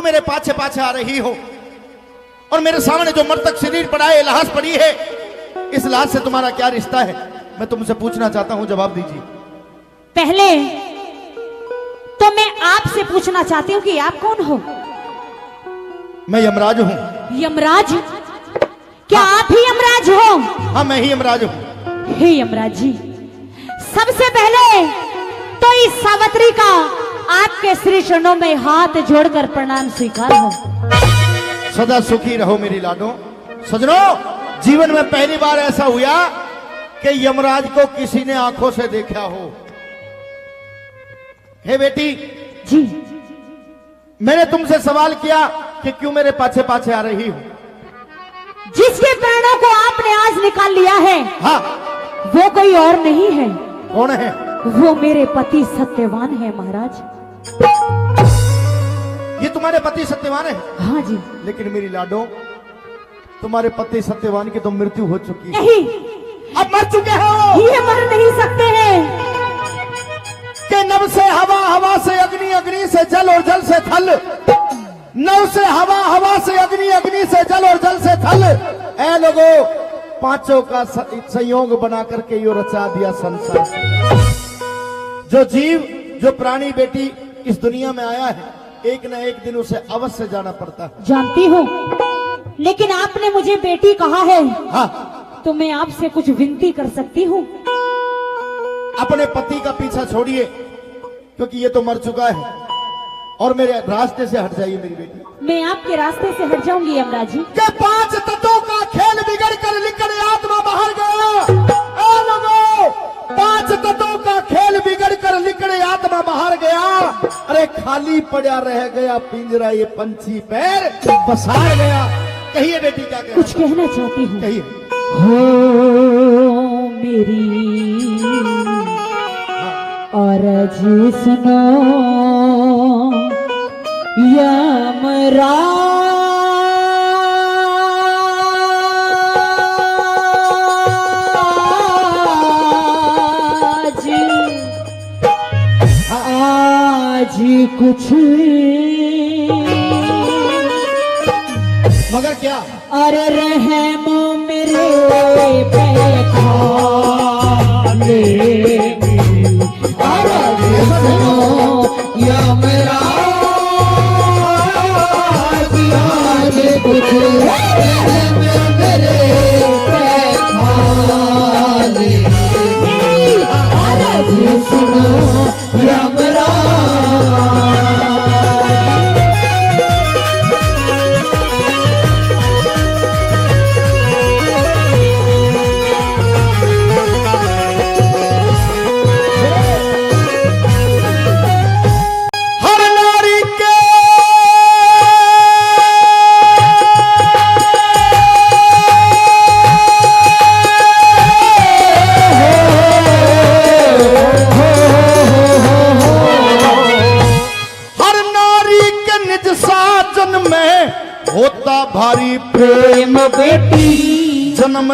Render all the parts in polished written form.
क्यों मेरे पाछे पाछे आ रही हो और मेरे सामने जो मृतक शरीर पड़ा है, लाश पड़ी है, इस लाश से तुम्हारा क्या रिश्ता है? मैं तुमसे पूछना चाहता हूं, जवाब दीजिए। पहले तो मैं आपसे पूछना चाहती हूँ कि आप कौन हो? मैं यमराज हूँ। यमराज? क्या आप ही यमराज हो? हाँ, मैं ही यमराज हूँ। हे यमराज जी, सबसे पहले तो इस सावित्री का आपके श्री चरणों में हाथ जोड़कर प्रणाम स्वीकार हो। सदा सुखी रहो मेरी लाडो। सजनों, जीवन में पहली बार ऐसा हुआ कि यमराज को किसी ने आंखों से देखा हो। हे बेटी जी, मैंने तुमसे सवाल किया कि क्यों मेरे पाछे पाछे आ रही हो। जिसके प्राणों को आपने आज निकाल लिया है, हाँ, वो कोई और नहीं है। कौन है? वो मेरे पति सत्यवान है महाराज। ये तुम्हारे पति सत्यवान है? हाँ जी। लेकिन मेरी लाडो, तुम्हारे पति सत्यवान की तो मृत्यु हो चुकी है। नहीं, अब मर चुके हो। ये मर नहीं सकते हैं। कि नभ से हवा, हवा से अग्नि, अग्नि से जल और जल से थल, नव से हवा, हवा से अग्नि, अग्नि से जल और जल से थल। ऐ लोगों, पांचों का संयोग बना करके यो रचा दिया संसार। जो जीव, जो प्राणी बेटी इस दुनिया में आया है, एक न एक दिन उसे अवश्य जाना पड़ता है। जानती हूँ, लेकिन आपने मुझे बेटी कहा है। हाँ, तो मैं आपसे कुछ विनती कर सकती हूँ? अपने पति का पीछा छोड़िए, क्योंकि ये तो मर चुका है, और मेरे रास्ते से हट जाइए मेरी बेटी। मैं आपके रास्ते से हट जाऊंगी यमराज जी। कि 5 तत्वों का खेल बिगड़ कर निकल आत्मा बाहर गया। ए लोगों, 5 तत्वों का खेल बिगड़ कर निकले आत्मा बाहर गया। अरे खाली पड़ा रह गया पिंजरा, ये पंछी पैर पसार गया। कहिए बेटी, क्या कहना? कुछ कहना चाहती हूँ। कहिए। हो मेरी अर्ज सुनो यमराज, आज कुछ मगर क्या? अरे रहम मेरे पे खाने, अरे सुनो यमराज, आज कुछ रहम मेरे पे खाने, अरे सुनो यमराज। भारी प्रेम बेटी, जन्म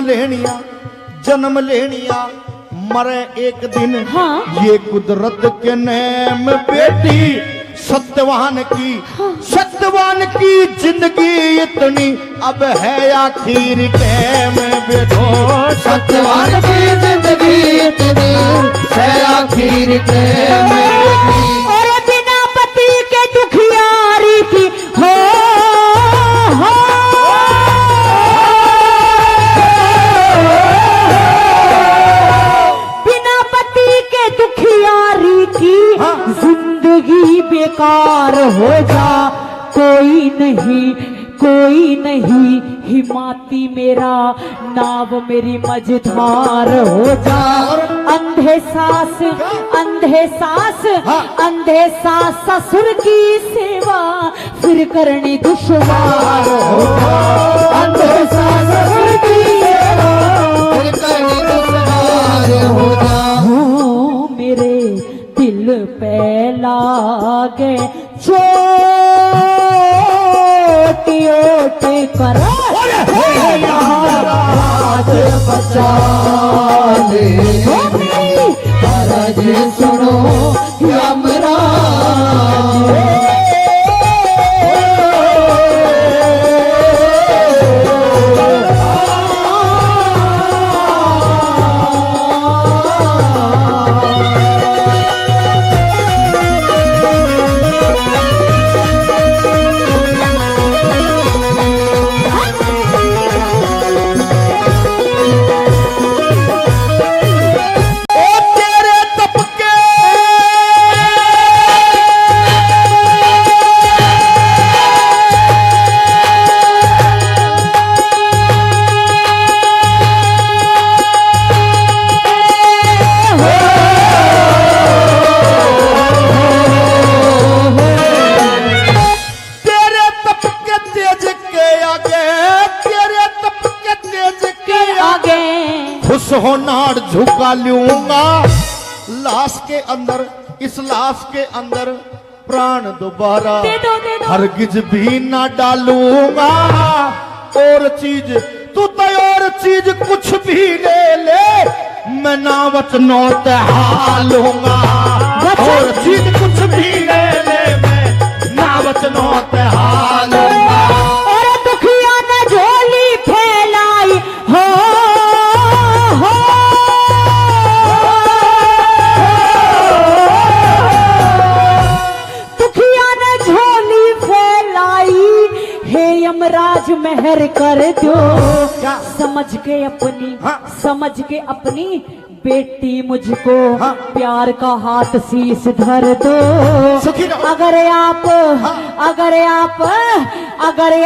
लेनिया मरे एक दिन। हाँ? ये कुदरत के नेम बेटी, सत्यवान की जिंदगी इतनी अब है आखिर कैम बेटो। सत्यवान की जिंदगी इतनी है आखिर कैम बेटी। और बिना पति के दुखियारी की हो, बिना पति के दुखियारी की जिंदगी बेकार हो जा। कोई नहीं हिमाती मेरा, नाव मेरी मझधार हो जा। अंधे सास ससुर की सेवा फिर करनी दुश्वार हो जा। अंधे सास ससुर की सेवा फिर करनी दुश्वार हो जा। हो मेरे दिल पे लागे चोटी कर आज बचा ले। आज सुनो यमराज, लुका लूंगा लाश के अंदर, इस लाश के अंदर प्राण दोबारा दे दो। हरगिज भी ना डालूंगा। और चीज तू तो और चीज कुछ भी ले ले, मैं ना वचनों ते हालूंगा। और चीज कुछ भी ले ले, मैं ना वचनों ते हालूंगा। और दुखिया ने झोली फैलाई हो, दुखिया ने झोली फैलाई। हे यमराज मेहर कर दो, समझ के अपनी, समझ के अपनी बेटी मुझको प्यार का हाथ शीश धर दो। अगर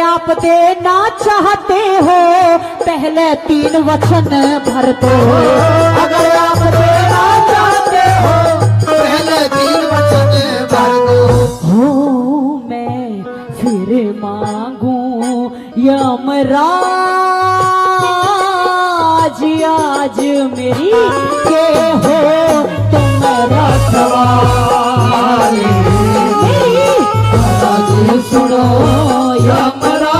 आप देना चाहते हो पहले 3 वचन भर दो। अगर आप देना चाहते हो पहले 3 वचन भर दो। हो मैं फिर मांगू यमराज आज मेरी के हो तुम रखवाले। आज सुनो यमराज।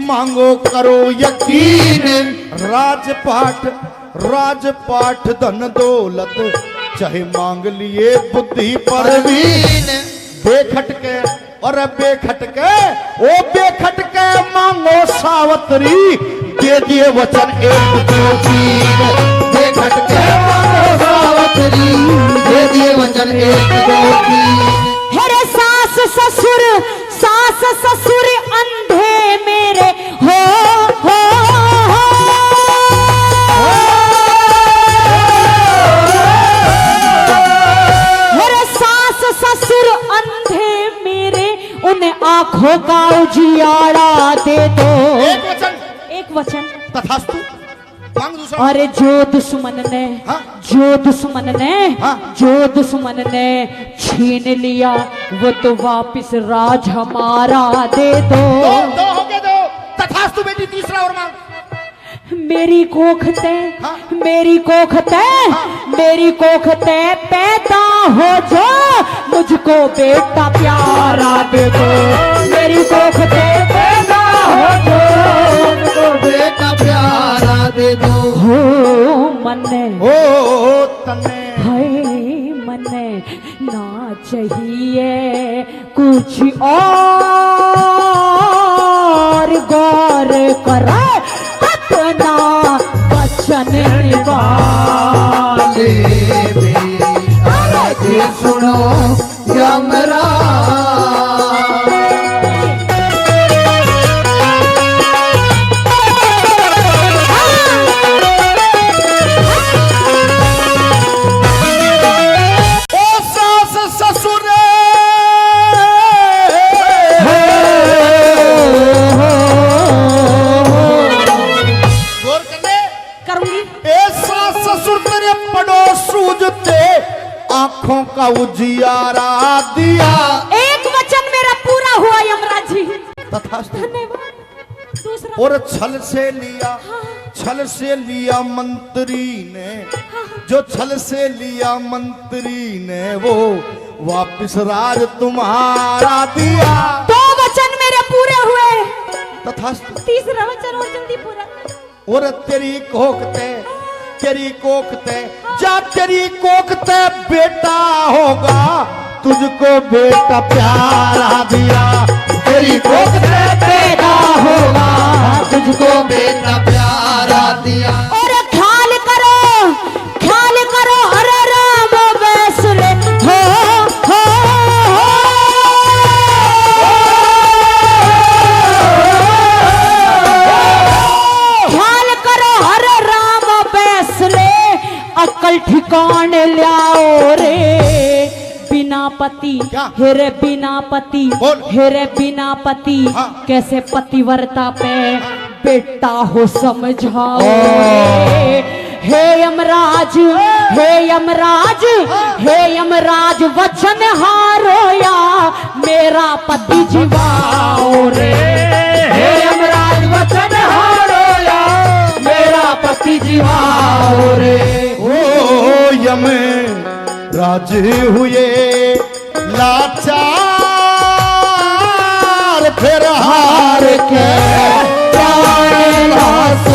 मांगो करो यकीन, राजपाट धन दौलत चाहे मांग लिए बुद्धि परवीन। बेखटके और बेखटके ओ बेखटके मांगो सावत्री, दे दिए वचन 1 2 3। बेखटके मांगो सावत्री, दे दिए वचन 1 2 3। हेरे सास ससुर अंधे मेरे हो, मेरे सास ससुर अंधे मेरे, उन्हें आंखों का उजियारा दे दो। एक वचन तथास्तु। मांग दूसरा। अरे जो दुश्मन ने छीन लिया वो तो वापिस राज हमारा दे दो। दो हो गए, दो। तथास्तु बेटी। तीसरा और मांग। मेरी कोखते पैदा हो जो, मुझको बेटा प्यारा दे दो। मेरी कोखते पैदा हो जो, मुझको बेटा प्यारा दे दो। हो मन्ने हो तन्ने, हाय मन्ने ना चाहिए कुछ और, गौर कर अपना वचन निभाले। सुनो यमराज। आंखों का उजियारा दिया। एक वचन मेरा पूरा हुआ यमराज जी। तथास्तु। धन्यवाद। दूसरा। और छल से लिया मंत्री ने, जो छल से लिया मंत्री ने वो वापिस राज तुम्हारा दिया। 2 वचन मेरे पूरे हुए। तथास्तु। तीसरा वचन और जल्दी पूरा। और तेरी कोखते जा तेरी कोखते बेटा होगा, तुझको बेटा प्यारा दिया। तेरी कोखते बेटा होगा, तुझको बेटा प्यारा दिया। और ख्याल करो हरे राम वैसले हो, ख्याल करो हरे राम वैसले, अकल ठिकाने पति, क्या? हेरे बिना पति, बोल। हेरे बिना पति, हाँ। कैसे पतिव्रता पे बेटा हो समझाओ। हे यमराज, हे यमराज, हे यमराज वचन हारो या मेरा पति जीवाओ रे। हे यमराज वचन हारो या मेरा पति जीवाओ रे। ओ यम राज हुए लाचार, फिर हार के प्राण नाश